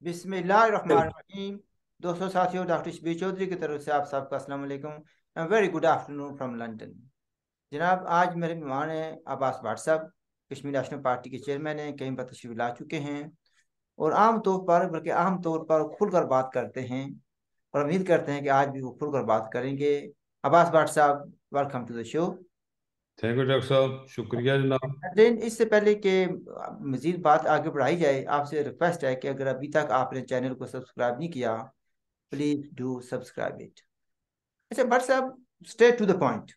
बिस्मिल्लाहिर्रहमानिर्रहीम। दोस्तों, साथियों, डॉक्टर शबीर चौधरी की तरफ से आप सबका अस्सलाम वालेकुम। Very good afternoon from London. जनाब, आज मेरे मेहमान हैं अब्बास भाट साहब। कश्मीर नेशनल पार्टी के चेयरमैन हैं, कई बार तशरीफ ला चुके हैं और आम तौर पर, बल्कि आम तौर पर खुलकर बात करते हैं। और उम्मीद करते हैं कि आज भी वो खुलकर बात करेंगे। अब्बास भाट साहब, welcome to the show. Thank you doctor साहब, शुक्रिया जनाब। लेकिन इससे पहले कि मजीद बात आगे बढ़ाई जाए, आपसे रिक्वेस्ट है कि अगर अभी तक आपने चैनल को सब्सक्राइब नहीं किया, प्लीज डू सब्सक्राइब इट। अच्छा भट्ट साहब, स्ट्रेट टू द पॉइंट।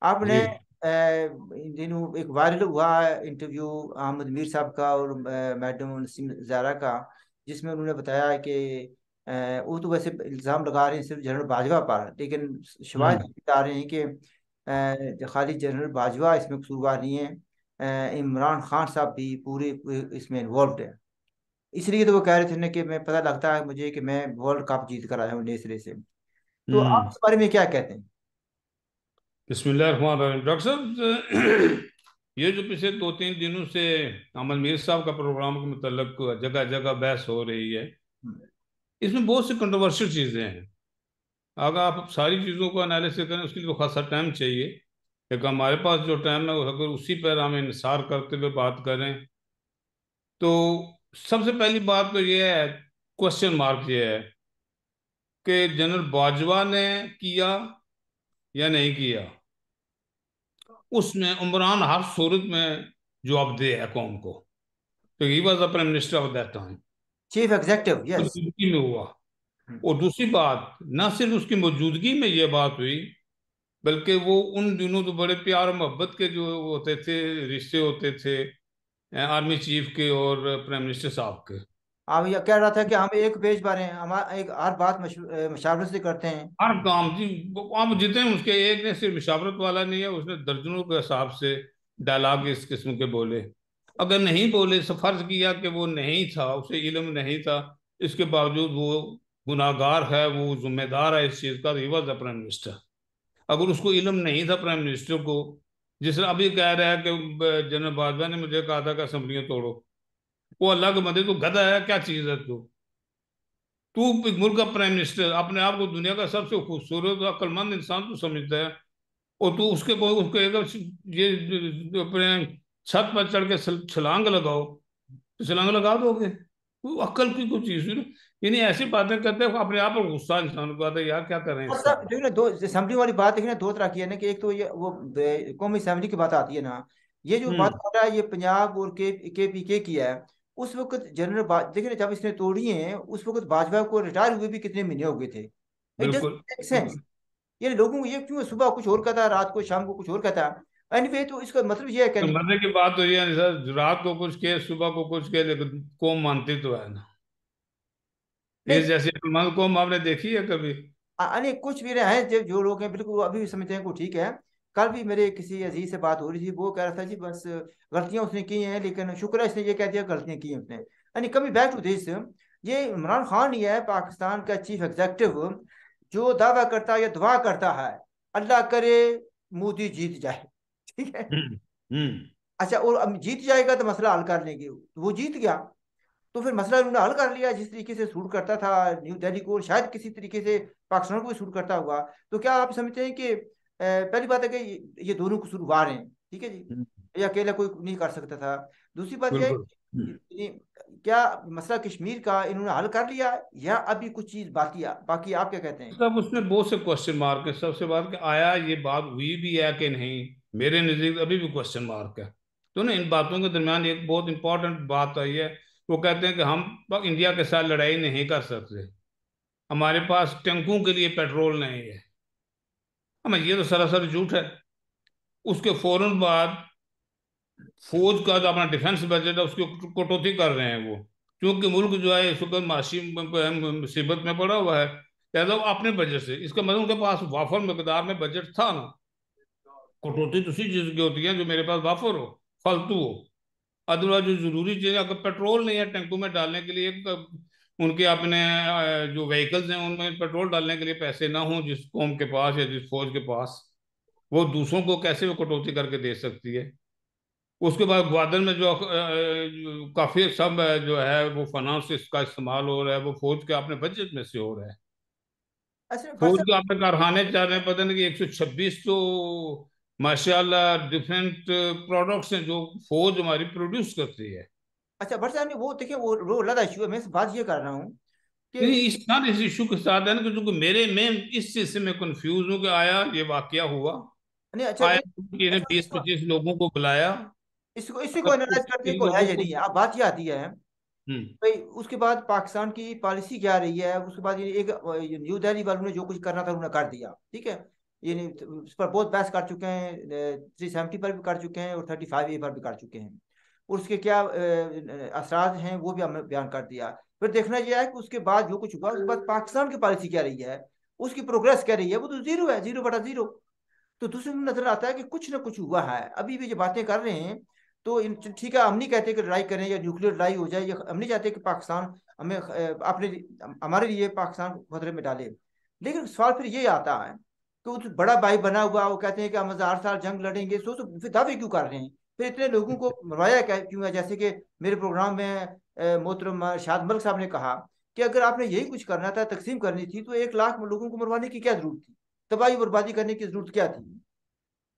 आपने जी। इन दिनों एक वायरल हुआ इंटरव्यू अहमद मीर साहब का और मैडम नसीम ज़ारा का, जिसमें उन्होंने बताया कि वो तो वैसे इल्ज़ाम लगा रहे हैं सिर्फ जनरल बाजवा पर, लेकिन शवाहिद हम्म। बता रहे हैं कि खाली जनरल बाजवा इसमें कसूरवार नहीं है, इमरान खान साहब भी पूरे इसमें इन्वॉल्व है। इसलिए तो वो कह रहे थे ना कि मैं, पता लगता है मुझे कि मैं वर्ल्ड कप जीत कर आया हूँ नए सिरे से। तो आप हम्म। इस बारे में क्या कहते हैं? बिस्मिल्लाहिर्रहमानिर्रहीम। डॉक्टर साहब, ये जो पिछले 2-3 दिनों से अमन मीर साहब का प्रोग्राम के मुतल्लिक जगह जगह बहस हो रही है, इसमें बहुत सी कंट्रोवर्शियल चीज़ें हैं। अगर आप सारी चीज़ों को एनालिसिस करें उसके लिए तो खासा टाइम चाहिए, लेकिन हमारे पास जो टाइम है अगर उसी पर हम इंसार करते हुए बात करें तो सबसे पहली बात तो ये है, क्वेश्चन मार्क ये है कि जनरल बाजवा ने किया या नहीं किया। उसमें उमरान हर सूरत में जवाबदेह है कौम को, तो he was the prime minister of that time. Chief executive, yes. मौजूदगी में हुआ। और दूसरी बात, न सिर्फ उसकी मौजूदगी में ये बात हुई, बल्कि वो उन दिनों तो बड़े प्यार मोहब्बत के जो होते थे, रिश्ते होते थे आर्मी चीफ के और प्राइम मिनिस्टर साहब के। आप ये कह रहा था कि हम एक पेज पर हैं, हम एक हर बात मशावरत से करते हैं। हर काम जी, आप जितने उसके, एक ने सिर्फ मुशावरत वाला नहीं है, उसने दर्जनों के हिसाब से डायलॉग इस किस्म के बोले। अगर नहीं बोले तो फर्ज किया कि वो नहीं था, उसे इल्म नहीं था, इसके बावजूद वो गुनाहगार है, वो जिम्मेदार है इस चीज का, he was the prime minister. अगर उसको इल्म नहीं था प्राइम मिनिस्टर को, जिस तरह अभी कह रहा है कि जनरल बाजवा ने मुझे कहा था कि असम्बलियां तोड़ो, वो अल्लाह के बंदे, तू गधा है क्या चीज है तू? तू एक मुल्क का प्राइम मिनिस्टर, अपने आप को दुनिया का सबसे खूबसूरत और अक्लमंद इंसान तू समझता है, और तू उसके को उसको एक ये अपने छत पर चढ़ के छलांग लगाओ, तो छलांग लगा दोगे? वो अक्ल की कुछ चीज नहीं। यानी ऐसी बातें करते हैं, अपने आप पर गुस्सा इंसान को आता है, यार क्या करें और इससे। सब देखिए ना, दो असेंबली वाली बात देखिए ना, दो तरह की है ना, कि एक तो ये वो कौमी असेंबली की बात आती है ना। ये जो बात हम्म। कर रहा है, ये पंजाब और के पी के की है। उस वक्त जनरल देखिए ना, जब इसने तोड़ी है उस वक्त बाजवा को रिटायर हुए भी कितने महीने हो गए थे। इट डजंट बिल्कुल मेक सेंस। बिल्कुल। ये लोगों को ये क्यों सुबह कुछ और कहता है, रात को शाम को कुछ और कहता है। एनीवे, तो इसका मतलब ये है तो कहने का। मरने की बात तो ये है सर, रात को कुछ के सुबह को कुछ के, लेकिन कौम मानती तो है ना। ये नहीं, जैसी अक्लमंद कौम आपने देखी है कभी? अरे कुछ भी रहे हैं जो जो लोग हैं, बिल्कुल वो अभी भी समझते हैं को ठीक है। कल भी मेरे किसी अजीज से बात हो रही थी, वो कह रहा था जी बस गलतियां उसने की हैं, लेकिन शुक्र है इसने ये कह दिया गलतियां की हैं उसने। यानी कमी बैक टू दिस, ये इमरान खान ही है पाकिस्तान का चीफ एग्जेक्टिव, जो दावा करता है या दुआ करता है, अल्लाह करे मोदी जीत जाए। ठीक है। हम्म। हम्म। अच्छा, और अब जीत जाएगा तो मसला हल कर लेंगे, वो जीत गया तो फिर मसला उन्होंने हल कर लिया। जिस तरीके से सूट करता था न्यू दिल्ली को, शायद किसी तरीके से पाकिस्तान को भी सूट करता हुआ। तो क्या आप समझते हैं कि पहली बात है कि ये दोनों कसूरवार हैं, ठीक है जी, हम्म। ये अकेला कोई नहीं कर सकता था। दूसरी बात यह है बिल्कुल। कि क्या मसला कश्मीर का इन्होंने हल कर लिया, या अभी कुछ चीज बाकी बाकी, आप क्या कहते हैं? तब उसमें बहुत से क्वेश्चन मार्क है। सबसे बात कि आया ये बात हुई भी है कि नहीं, मेरे नजदीक अभी भी क्वेश्चन मार्क है। तो ना इन बातों के दरमियान एक बहुत इंपॉर्टेंट बात आई है। वो कहते हैं कि हम इंडिया के साथ लड़ाई नहीं कर सकते, हमारे पास टैंकों के लिए पेट्रोल नहीं है। हमें ये तो सरासर झूठ है। उसके फौरन बाद फौज का जो अपना डिफेंस बजट है उसकी कटौती कर रहे हैं वो, क्योंकि मुल्क जो है इस वक्त माशी मुसीबत में पड़ा हुआ है। लिहाजा वो अपने बजट से, इसका मतलब उनके पास वाफर मकदार में बजट था ना। कटौती तो उसी चीज की होती है जो मेरे पास वाफर हो, फालतू हो। अदरवाइज जो जरूरी चीजें, अगर पेट्रोल नहीं है टैंकों में डालने के लिए, उनके अपने जो व्हीकल्स हैं उनमें पेट्रोल डालने के लिए पैसे ना हो जिस कौम के पास या जिस फौज के पास, वो दूसरों को कैसे वो कटौती करके दे सकती है? उसके बाद ग्वादर में जो काफी सब जो है वो फाइनेंस इसका इस्तेमाल हो रहा है, वो फौज के अपने बजट में से हो रहा है। अच्छा भाई फौज साहब। के अपने कारखाने चाह रहे हैं, पता नहीं कि 126 तो माशाल्लाह डिफरेंट प्रोडक्ट्स हैं जो फौज हमारी प्रोड्यूस करती है। अच्छा भाई साहब ने वो देखिए वो अलग इशू है, मैं बात ये कर रहा हूँ कि नहीं, इस सारे इस इशू के साथ है ना कि जो मेरे मैं इस चीज से मैं कंफ्यूज हूँ कि आया ये वाकया हुआ, नहीं अच्छा आया नहीं। इन्हें अच्छा 20-25 लोगों को बुलाया, इसको इसी को अब एनालाइज करने 25 को है लोगों ये को। नहीं है। अब बात ये आती है हम्म। भाई, उसके बाद पाकिस्तान की पॉलिसी क्या रही है, उसके बाद ये एक न्यू दिल्ली वालों ने जो कुछ करना था उन्होंने कर दिया, ठीक है। ये उस पर बहुत बहस कर चुके हैं, 370 पर भी कर चुके हैं और 35A पर भी कर चुके हैं। और उसके क्या असरात हैं वो भी हमने बयान कर दिया। फिर देखना यह है कि उसके बाद जो कुछ हुआ उसके बाद पाकिस्तान की पॉलिसी क्या रही है, उसकी प्रोग्रेस क्या रही है, वो तो जीरो है, 0/0। तो दूसरे में नजर आता है कि कुछ ना कुछ हुआ है। अभी भी जो बातें कर रहे हैं तो ठीक है, हम नहीं कहते कि लड़ाई करें या न्यूक्लियर लड़ाई हो जाए, या हम नहीं चाहते कि पाकिस्तान हमें अपने हमारे लिए पाकिस्तान को खतरे में डाले। लेकिन सवाल फिर ये आता है कि वो तो बड़ा भाई बना हुआ, वो कहते हैं कि हम 1000 साल जंग लड़ेंगे, तो फिर दावे क्यों कर रहे हैं, फिर इतने लोगों को मरवाया क्यों है। जैसे कि मेरे प्रोग्राम में मोहतरम शाद मलिक साहब ने कहा कि अगर आपने यही कुछ करना था, तकसीम करनी थी, तो 1 लाख लोगों को मरवाने की क्या जरूरत थी, तबाही बर्बादी करने की जरूरत क्या थी।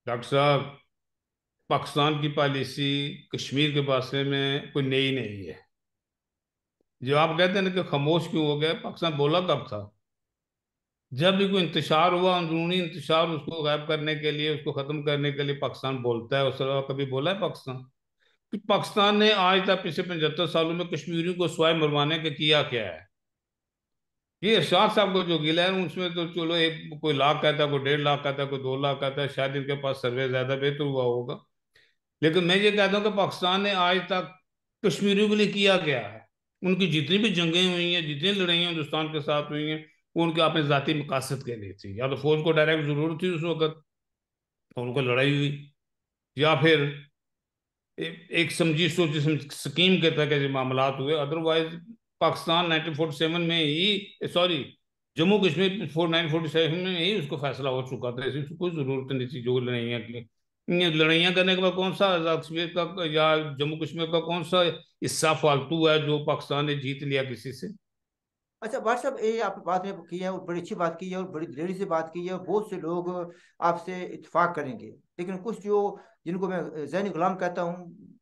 डॉक्टर साहब, पाकिस्तान की पॉलिसी कश्मीर के बारे में कोई नई नहीं है। जो आप कहते हैं ना कि खामोश क्यों हो गया, पाकिस्तान बोला कब था? जब भी कोई इंतशार हुआ, अंदरूनी इंतशार, उसको गायब करने के लिए, उसको खत्म करने के लिए पाकिस्तान बोलता है। उस अलावा कभी बोला है पाकिस्तान? कि पाकिस्तान ने आज तक पिछले 75 सालों में कश्मीरियों को स्वयं मरवाने का किया क्या है? ये इरशाद साहब को जो गिला है उसमें तो चलो, एक कोई लाख कहता है, कोई 1.5 लाख कहता है, कोई 2 लाख कहता है, शायद इनके पास सर्वे ज्यादा बेहतर हुआ होगा। लेकिन मैं ये कहता हूँ कि पाकिस्तान ने आज तक कश्मीरियों के लिए किया क्या है? उनकी जितनी भी जंगें हुई हैं, जितनी लड़ाइयाँ हिंदुस्तान के साथ हुई हैं, वो उनके अपने जाती मकासद के लिए थी। या तो फौज को डायरेक्ट जरूरत थी उस वक्त तो उनको लड़ाई हुई, या फिर एक समझी सोची स्कीम के तहत ऐसे मामला हुए। अदरवाइज पाकिस्तान 1947 में ही, सॉरी, जम्मू कश्मीर 1947 में ही उसको फैसला हो चुका था। ऐसी कोई जरूरत नहीं थी जो लड़ाइयाँ की। ये लड़ाइयाँ करने के बाद कौन सा आजाद कश्मीर का या जम्मू कश्मीर का कौन सा हिस्सा फालतू है जो पाकिस्तान ने जीत लिया किसी से? अच्छा भाट साहब, ये आप बात में की है और बड़ी अच्छी बात की है और बड़ी दिलेरी से बात की है, और बहुत से लोग आपसे इत्तेफाक करेंगे। लेकिन कुछ जो जिनको मैं जैन गुलाम कहता हूँ,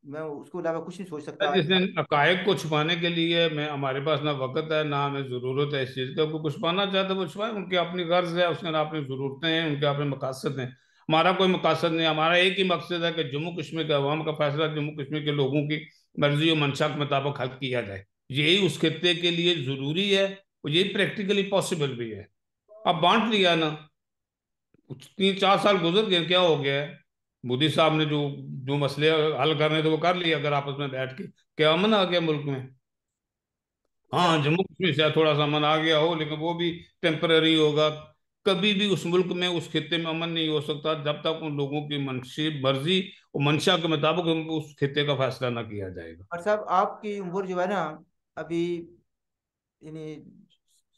मैं उसको अलावा कुछ नहीं सोच सकता। जिस दिन अकायद को छुपाने के लिए मैं हमारे पास ना वक्त है ना हमें जरूरत है इस चीज का, कोई कुछ छुपाना चाहता है वो छुपाए, उनकी अपनी गर्ज है, उसके ना अपनी जरूरतें हैं, उनके अपने मकासद हैं। हमारा कोई मकासद नहीं, हमारा एक ही मकसद है कि जम्मू कश्मीर के अवाम का फैसला जम्मू कश्मीर के लोगों की मर्जी और मंशा के मुताबिक हल किया जाए। यही उस खत्ते के लिए जरूरी है और यही प्रैक्टिकली पॉसिबल भी है। अब बांट लिया ना, 3-4 साल गुजर गए, क्या हो गया है? मोदी साहब ने जो जो मसले हल करने थे वो कर लिए, अगर आपस में बैठ के, क्या अमन आ गया मुल्क में? अच्छा हाँ, जम्मू कश्मीर से थोड़ा सा अमन आ गया हो, लेकिन वो भी टेम्पररी होगा। कभी भी उस मुल्क में, उस खित्ते में अमन नहीं हो सकता जब तक उन लोगों की मनसी मर्जी और मंशा के मुताबिक उस खित्ते का फैसला ना किया जाएगा। भाट साहब, आपकी उम्र जो है ना अभी, यानी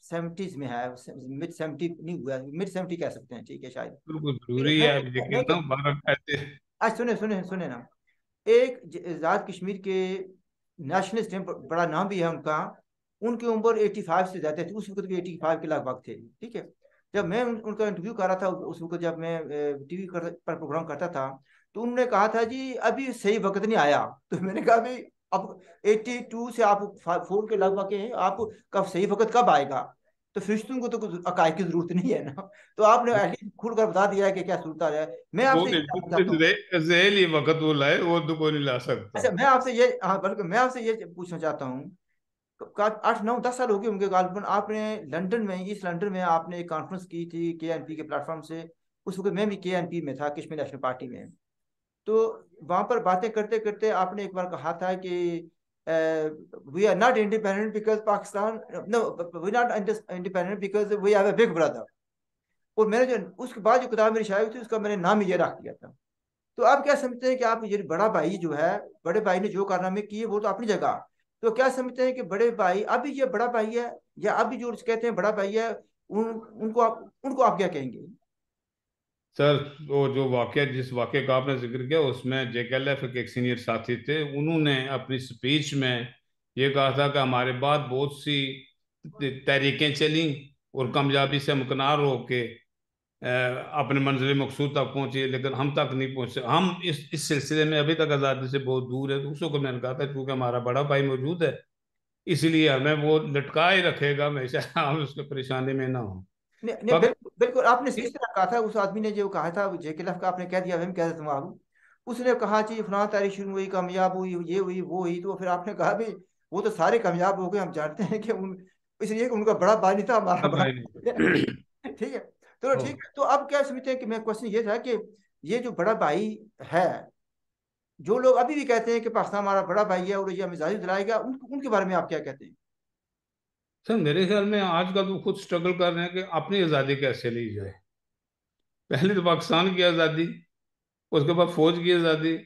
70s में है, मिड 70 नहीं हुआ, मिड 70 कह सकते हैं, ठीक है शायद। बिल्कुल ठीक जरूरी है, है अब, मैं लेकिन क्या, ना बारह कहते हैं। आज सुने सुने सुने ना, एक आजाद कश्मीर के नेशनलिस्ट हैं, बड़ा नाम भी है उनका। उनकी उम्र 85 से ज्यादा थी, उस वक्त भी 85 के लगभग थे, ठीक है। जब मैं उनका इंटरव्यू कर रहा था उस वक्त, जब मैं टीवी पर प्रोग्राम करता था, तो उन्होंने कहा था जी अभी सही वक्त नहीं आया। तो मैंने कहा भाई, अब 82 से आप 4 के लगभग के हैं, आप कब सही वक्त कब आएगा। तो फरिश्तों को तो कुछ अकाय की जरूरत नहीं है ना। तो आपने एटलीस्ट खुल कर बता दिया है कि क्या सूरत है। मैं वो आपसे ये जानना चाहता हूँ। जहली वक्त वो लाए, वो तो कोई नहीं ला सकता। अच्छा मैं आपसे ये, हाँ बल्कि मैं आपसे ये पूछना चाहता हूँ, 8 9 10 साल हो गए होंगे गालिबन, आपने लंदन में, ईस्ट लंदन में आपने एक कॉन्फ्रेंस की थी KNP के प्लेटफॉर्म से। उस वक्त मैं भी KNP में था, कश्मीर नेशनल पार्टी में। तो वहां पर बातें करते करते आपने एक बार कहा था कि we are not independent because Pakistan, no, we not independent because we have a big brother. और मैंने जो उसके बाद जो किताब मेरी शायद थी उसका मैंने नाम ही ये रख दिया था। तो आप क्या समझते हैं कि आप ये बड़ा भाई जो है, बड़े भाई ने जो कारनामे किए वो तो अपनी जगह, तो क्या समझते हैं कि बड़े भाई अभी ये बड़ा भाई है, या अभी जो कहते हैं बड़ा भाई है, उनको आप क्या कहेंगे। सर, वो जो वाकया, जिस वाकये का आपने जिक्र किया, उसमें जेकेएलएफ के एक सीनियर साथी थे, उन्होंने अपनी स्पीच में ये कहा था कि हमारे बाद बहुत सी तहरीकें चली और कामयाबी से हमकनार होके अपने मंजिल मकसूद तक पहुंचे, लेकिन हम तक नहीं पहुंचे। हम इस सिलसिले में अभी तक आज़ादी से बहुत दूर है। दूसरों को मैंने कहा था क्योंकि हमारा बड़ा भाई मौजूद है, इसलिए हमें वो लटकाए रखेगा हमेशा, हम उसको परेशानी में ना हो। नहीं नहीं, बाकी बिल्कुल बिल्कुल आपने इस तरह कहा था। उस आदमी ने जो कहा था जेकेएलएफ का, आपने कह दिया हम कह देते हैं। उसने कहा जी फलां तारीख शुरू हुई, कामयाब हुई, ये हुई वो हुई, तो फिर आपने कहा भी वो तो सारे कामयाब हो गए, हम जानते हैं कि उन, इसलिए कि उनका बड़ा भाई नहीं था, हमारा बड़ा भाई है। ठीक है, तो ठीक है। तो अब क्या समझते हैं कि मैं क्वेश्चन ये था कि ये जो बड़ा भाई है, जो लोग अभी भी कहते हैं कि पाकिस्तान हमारा बड़ा भाई है और ये हमें जाहिर दिलाएगा, उनके बारे में आप क्या कहते हैं? सर, मेरे ख्याल में आज का तो खुद स्ट्रगल कर रहे हैं कि अपनी आज़ादी कैसे ली जाए। पहले तो पाकिस्तान की आज़ादी, उसके बाद फौज की आज़ादी।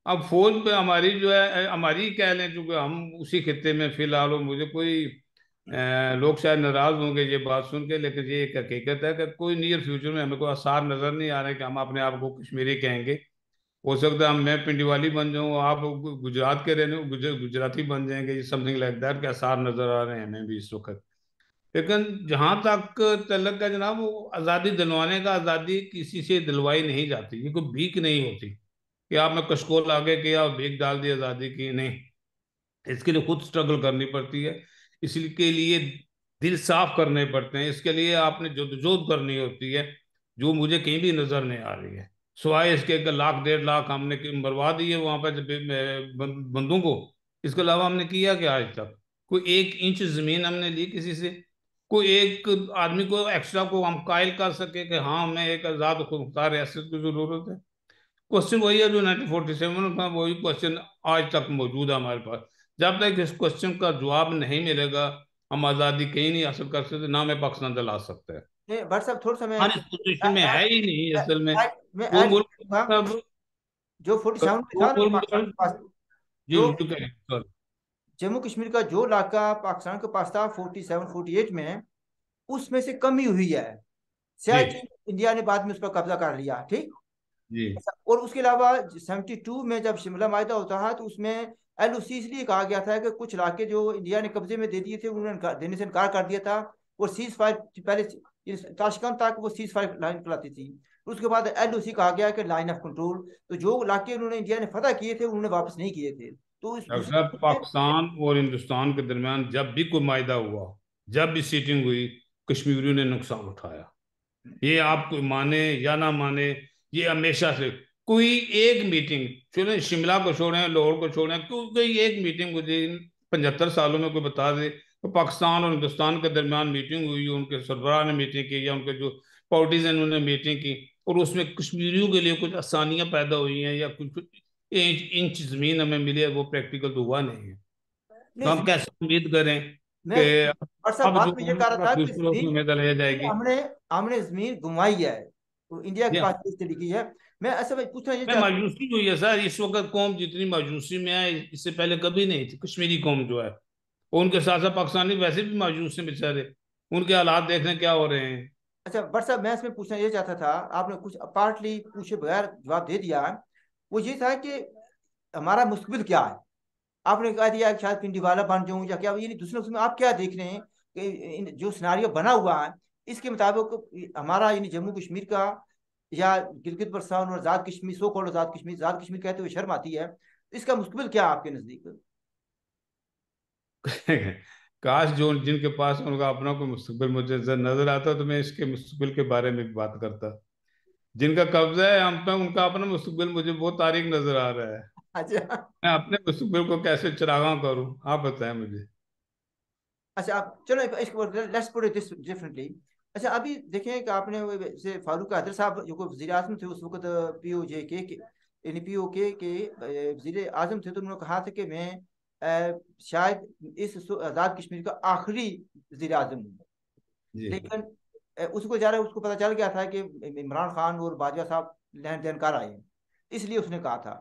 अब फौज पे हमारी जो है, हमारी कह लें, चूंकि हम उसी खित्ते में फिलहाल हो। मुझे कोई लोग शायद नाराज होंगे ये बात सुन के, लेकिन ये एक हकीकत है कि कोई नियर फ्यूचर में हमें कोई आसार नजर नहीं आ रहे कि हम अपने आप को कश्मीरी कहेंगे। हो सकता है मैं पिंडीवाली बन जाऊं, आप गुजरात के रहने गुजराती बन जाएंगे, ये समथिंग लाइक दैट के आसार नजर आ रहे हैं हमें भी इस वक्त। लेकिन जहां तक तलक का जनाब, वो आज़ादी दिलवाने का, आज़ादी किसी से दिलवाई नहीं जाती, ये कोई भीख नहीं होती कि आपने कशकोल आगे किया और भीख डाल दी आज़ादी की, नहीं। इसके लिए खुद स्ट्रगल करनी पड़ती है, इसलिए के लिए दिल साफ करने पड़ते हैं, इसके लिए आपने जद्दोजहद करनी होती है, जो मुझे कहीं भी नजर नहीं आ रही है। सिवाय इसके कि लाख 1.5 लाख हमने मरवा दिए वहां पर बंदों को, इसके अलावा हमने किया क्या आज तक? कोई 1 इंच जमीन हमने ली किसी से? कोई एक आदमी को एक्स्ट्रा को हम कायल कर सके कि हाँ हमें एक आजाद खुद मुख्तार रियासत की जरूरत है? क्वेश्चन वही है जो 1947 का, वही क्वेश्चन आज तक मौजूद है हमारे पास। जब तक इस क्वेश्चन का जवाब नहीं मिलेगा, हम आज़ादी कहीं नहीं हासिल कर सकते, ना मैं पाकिस्तान दिला सकते हैं। नहीं भट्ट साहब, थोड़ा सा मैं हाँ, इस पोजीशन में है ही नहीं असल में। मैं वो ऐड मुल्क करूंगा। अब जो 47 में वो था ना पाकिस्तान के पास, मुल्क जी जो जो कहें सर। जम्मू कश्मीर का जो इलाका पाकिस्तान के पास था 47 48 में, उसमें से कमी हुई है। जी शायद इंडिया ने बाद में उस पर कब्जा कर लिया, ठीक। जी। और उसके अलावा 72 में जब शिमला माहिदा होता है, तो उसमें एलओसी इसलिए कहा गया था कि कुछ इलाके जो इंडिया ने कब्जे में दे दिए थे, उन्होंने देने से इनकार कर दिया था। वो सीज फायर पहले ताशकंद तक वो सीज फायर लाइन कहलाती थी। उसके बाद एलओसी कहा गया कि लाइन ऑफ कंट्रोल। तो जो इलाके उन्होंने इंडिया ने फतह किए थे, उन्होंने वापस नहीं किए थे। तो डॉक्टर उसी साहब, पाकिस्तान और हिंदुस्तान के दरमियान जब भी कोई मायदा हुआ, जब भी सीटिंग हुई, कश्मीरियों ने नुकसान उठाया। ये आप कोई माने या ना माने, ये हमेशा से कोई एक मीटिंग, चलो शिमला को छोड़ें, लाहौर को छोड़ें, कोई एक मीटिंग मुझे इन 75 सालों में कोई बता दे तो पाकिस्तान और हिंदुस्तान के दरमियान मीटिंग हुई, उनके सरबराह ने मीटिंग की या उनके जो पार्टीज हैं उन्होंने मीटिंग की, और उसमें कश्मीरियों के लिए कुछ आसानियां पैदा हुई हैं या कुछ इंच जमीन हमें मिली है, वो प्रैक्टिकल तो हुआ नहीं है। तो हम नहीं, कैसे उम्मीद करें मैं कि और सब अब जो बात में ये कह रहा था कि दूसरों की जमीन, उम्मीद रह जाएगी? हमने हमने जमीन घुमाई है, तो इंडिया के या पास इस तरीके की है। मैं ऐसा मैं पूछना ये मैं चाहता मायूसी हुई है सर, इस वक्त कौम जितनी मायूसी में है इससे पहले कभी नहीं थी कश्मीरी कौम जो है। और उनके साथ साथ पाकिस्तानी वैसे भी मायूस हैं बेचारे, उनके हालात देख क्या हो रहे हैं। अच्छा बट साहब, मैं इसमें पूछना ये चाहता था, आपने कुछ पार्टली पूछे बगैर जवाब दे दिया। वो ये था कि हमारा मुस्तकबिल क्या है। आपने कह दिया कि शायद पिंडी वाला बन जाऊं या क्या, ये नहीं। दूसरे उसमें आप क्या देख रहे हैं कि जो सिनारियो बना हुआ है, इसके मुताबिक हमारा यानी जम्मू कश्मीर का या गिलगित बल्तिस्तान और आजाद कश्मीर, सो कॉल्ड आजाद कश्मीर कहते हुए शर्म आती है, इसका मुस्तकबिल क्या है आपके नजदीक? काश जो जिनके पास उनका अपना कोई मुस्तकबिल मुझे नजर आता तो मैं इसके मुस्तकबिल के बारे में भी बात करता। जिनका कब्जा है हम पे, उनका अपना मुस्तकबिल मुझे बहुत तारीक नजर आ रहा है। अच्छा। मैं अपने मुस्तकबिल को कैसे चरागां करूं, आप बताएं मुझे। अच्छा आप चलो इसको let's put it this differently. अच्छा अभी देखें कि आपने से फारूक हैदर साहब जो वजीर आजम थे उस वक्त, पीओजे के यानी पीओके के वजीर आजम थे, तो उन्होंने कहा था कि मैं शायद इस आज़ाद कश्मीर का आखिरी वजीर आजम हूँ। जी। लेकिन उसको पता चल गया था कि इमरान खान और बाजवा साहब लेन देन कर आए हैं, इसलिए उसने कहा था।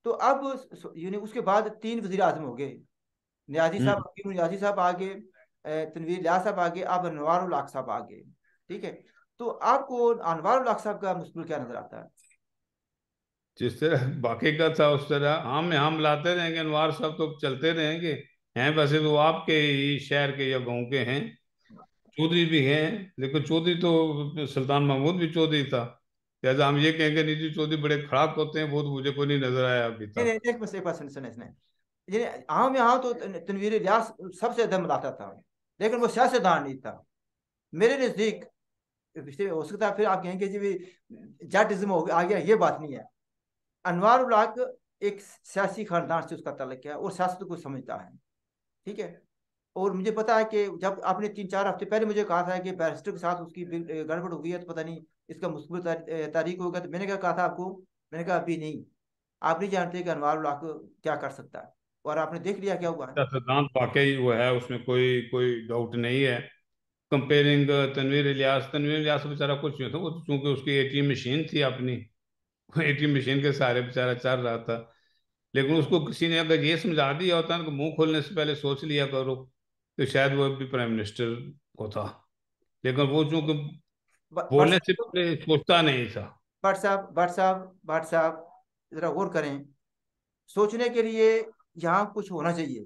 तो अब यानी उसके बाद 3 वजीर आजम हो गए। न्याजी हम्म। साहब, न्याजी साहब आ गए, तनवीर लिया साहब आ गए, अब अनवार उल हक साहब आ गए। ठीक है। तो आपको अनवर उल हक साहब का मुस्तकबिल क्या नजर आता है? जिस तरह बाकी का था उस तरह हम लाते रहेंगे, अनवार साहब तो चलते रहेंगे। हैं वैसे तो आपके ही शहर के या गांव के हैं, चौधरी भी हैं, लेकिन चौधरी तो सुल्तान महमूद भी चौधरी था। जैसा हम ये कहेंगे नहीं जी चौधरी बड़े खड़ाक होते हैं, वो तो मुझे कोई नहीं नजर आया अभी नहीं तक। नहीं, एक बात सुने सुने। ये आम यहाँ तो तनवीर इलियास सबसे दम लाता था, लेकिन वो सियासतदान नहीं था मेरे नजदीक। हो सकता है फिर आप कहेंगे जी भी जाटिज्म हो गया, आ गया, ये बात नहीं है। अनवार उल हक एक सियासी खानदान से उसका ताल्लुक है और सियासत को समझता है, ठीक है। और मुझे पता है कि जब आपने 3-4 हफ्ते पहले मुझे कहा था कि बैरिस्टर के साथ उसकी गड़बड़ हो गई है, तो पता नहीं इसका मुस्तकिल तारीख होगा, तो मैंने क्या कहा था आपको, मैंने कहा अभी नहीं, आप नहीं जानते कि अनवार उल हक क्या कर सकता है, और आपने देख लिया क्या हुआ है। सिद्धांत वाकई वो है, उसमें कोई कोई डाउट नहीं है। कंपेयरिंग तनवीर इलियास बेचारा कुछ नहीं था, वो तो चूंकि उसकी एटीएम मशीन थी अपनी, एटीएम मशीन के सहारे बेचारा चल रहा था। लेकिन उसको किसी ने अगर ये समझा दिया होता ना कि मुंह खोलने से पहले सोच लिया करो, तो शायद वो भी प्राइम मिनिस्टर होता। लेकिन वो चूंकि बट बोलने से पहले सोचता नहीं था। बट साहब जरा गौर करें, सोचने के लिए यहाँ कुछ होना चाहिए।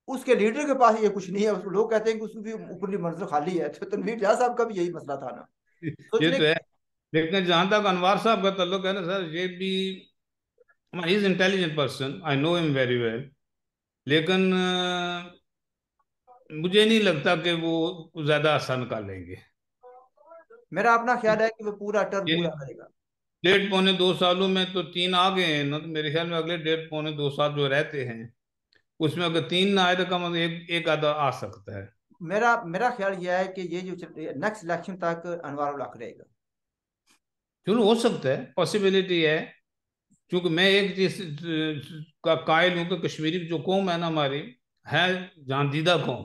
उसके लीडर के पास ये कुछ नहीं है, उसको लोग कहते हैं कि उसकी भी ऊपरली मंजिल खाली है, तो तनवीर जहाँ साहब का भी यही मसला था ना, ये सोचने। तो है। लेकिन जहां तक अनवार साहब का ताल्लुक है ना सर, ये भी he is intelligent person, I know him very well. लेकिन मुझे नहीं लगता कि वो ज्यादा आसान निकालेंगे। मेरा अपना ख्याल है कि वो पूरा टर्म ये पूरा करेगा। 1.5 पौने 2 सालों में तो 3 आ गए हैं ना, तो मेरे ख्याल में अगले 1.5 पौने 2 साल जो रहते हैं उसमें अगर 3 ना आए तो कम से कम एक आधा आ सकता है। मेरा मेरा ख्याल यह है कि ये जो नेक्स्ट इलेक्शन तक अनवर उल हक रहेगा। चलो हो सकता है, पॉसिबिलिटी है। क्योंकि मैं एक चीज का कायल हूं कि कश्मीरी जो कौम है ना हमारी, है जान कौम,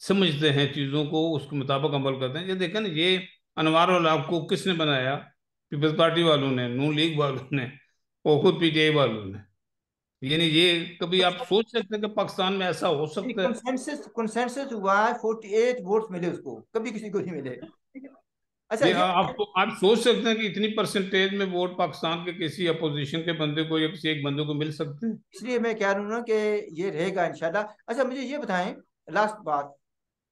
समझते हैं चीजों को, उसके मुताबिक अमल करते हैं। ये देखें ना, ये अनवार उल हक को किसने बनाया? पीपल्स पार्टी वालों ने, नून लीग वालों ने, और खुद पीटीआई वालों ने। यानी ये कभी आप सोच सकते हैं कि पाकिस्तान में ऐसा हो सकता है? कंसेंसस कंसेंसस हुआ है, 48 वोट्स मिले उसको, कभी किसी को नहीं मिले। अच्छा ये ये, आप सोच सकते हैं कि इतनी परसेंटेज में वोट पाकिस्तान के किसी अपोजिशन के बंदे को या किसी एक बंदे को मिल सकते हैं? इसलिए मैं कह रहा हूँ ना कि ये रहेगा इंशाल्लाह। अच्छा मुझे ये बताएं, लास्ट बात,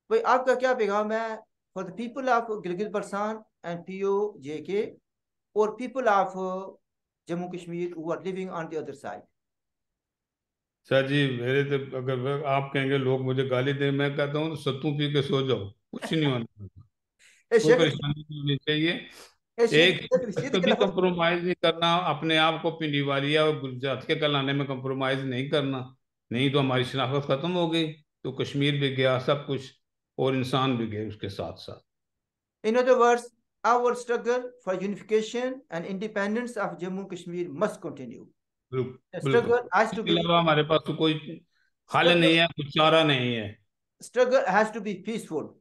भाई आपका क्या पैगाम है for the people of Gilgit Baltistan and P O J K, और people of Jammu Kashmir who are living on the other side? Sir ji, मेरे तो अगर आप कहेंगे लोग मुझे गाली दे, मैं कहता हूँ सत्तू पी के सो जाओ, कुछ नहीं होना। ए कोई शेख, परेशानी नहीं होनी चाहिए। ए शेख एक रशीद के कभी लफ्ज, कंप्रोमाइज नहीं करना, अपने आप को पिंडीवालिया और गुलजात के कहलाने में कंप्रोमाइज नहीं करना। नहीं तो हमारी शनाख्त खत्म हो गई, तो कश्मीर भी गया सब कुछ, और इंसान भी गए उसके साथ साथ। In other words, our struggle for unification and independence of Jammu Kashmir must continue. बिल्कुल The बिल्कुल, struggle has to इसके be अलावा हमारे पास तो कोई हल struggle नहीं है, कुछ चारा नहीं है। struggle has to be peaceful.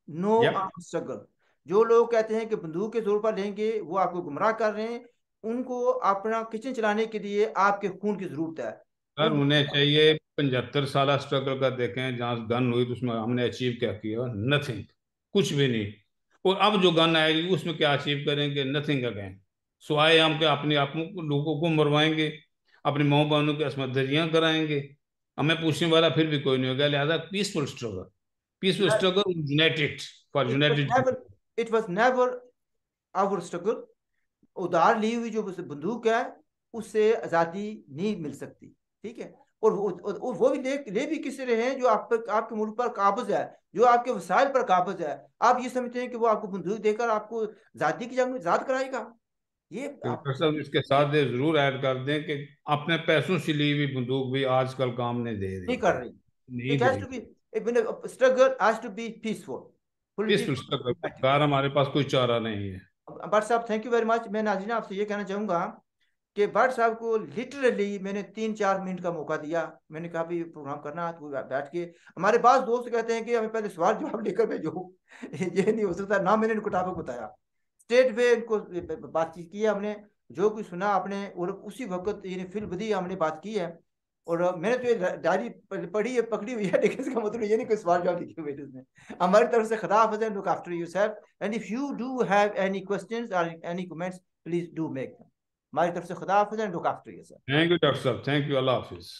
No yup. armed struggle. जो लोग कहते हैं कि बंदूक के जोर पर लेंगे, वो आपको गुमराह कर रहे हैं। उनको अपना किचन चलाने के लिए आपके खून की जरूरत है। सर उन उन्हें चाहिए 75 साल स्ट्रगल का देखें, जहाँ गन हुई तो उसमें हमने अचीव क्या किया? नथिंग, कुछ भी नहीं। और अब जो गन आएगी उसमें क्या अचीव करेंगे? Nothing again. स्वाए हम के अपने आप लोगों को मरवाएंगे, अपनी माओ बहनों की असमत दरियां कराएंगे, हमें पूछने वाला फिर भी कोई नहीं होगा। लिहाजा peaceful struggle, peaceful struggle, United for it was United. never it was never our struggle. उधार ली हुई जो बंदूक है, उससे आज़ादी नहीं मिल सकती, ठीक है। और वो भी ले भी किस रहे हैं जो आप पर, आपके मुल्क पर काबज है, जो आपके वसाइल पर काबज है। आप ये समझते हैं कि वो आपको बंदूक देकर आपको आज़ादी की जंग में आज़ाद कराएगा? ये आप डॉक्टर साहब इसके साथ ये जरूर ऐड कर दें कि अपने पैसों से ली हुई बंदूक भी आजकल काम नहीं दे नहीं रही कर है। रही। नहीं इट हैज टू देगी। Be struggle has to be peaceful, peaceful struggle के बगैर हमारे पास कोई चारा नहीं है। भट्ट साहब थैंक यू वेरी मच। मैं नाज़रीन आपसे ये कहना चाहूँगा कि भट्ट साहब को लिटरली मैंने 3-4 मिनट का मौका दिया। मैंने कहा भी प्रोग्राम करना, तो बैठ के, हमारे पास दोस्त कहते हैं कि हमें पहले सवाल जवाब लेकर भेजो। ये नहीं हो सकता ना, मैंने इनको टॉपिक बताया, स्टेट वे इनको बातचीत की है हमने, जो कुछ सुना आपने, और उसी वक्त यानी फिल बदी हमने बात की है। और मैंने तो ये डायरी पढ़ी है, पकड़ी हुई है, लेकिन इसका मतलब ये नहीं कोई सवाल जवाब लिखे हुए इसमें। हमारी तरफ से खुदा हाफिज़, look after yourself, and if you do have any questions और any comments, please do make them. हमारी तरफ से खुदा हाफिज़, look after yourself. Thank you doctor साहब, थैंक यू, अल्लाह हाफिज।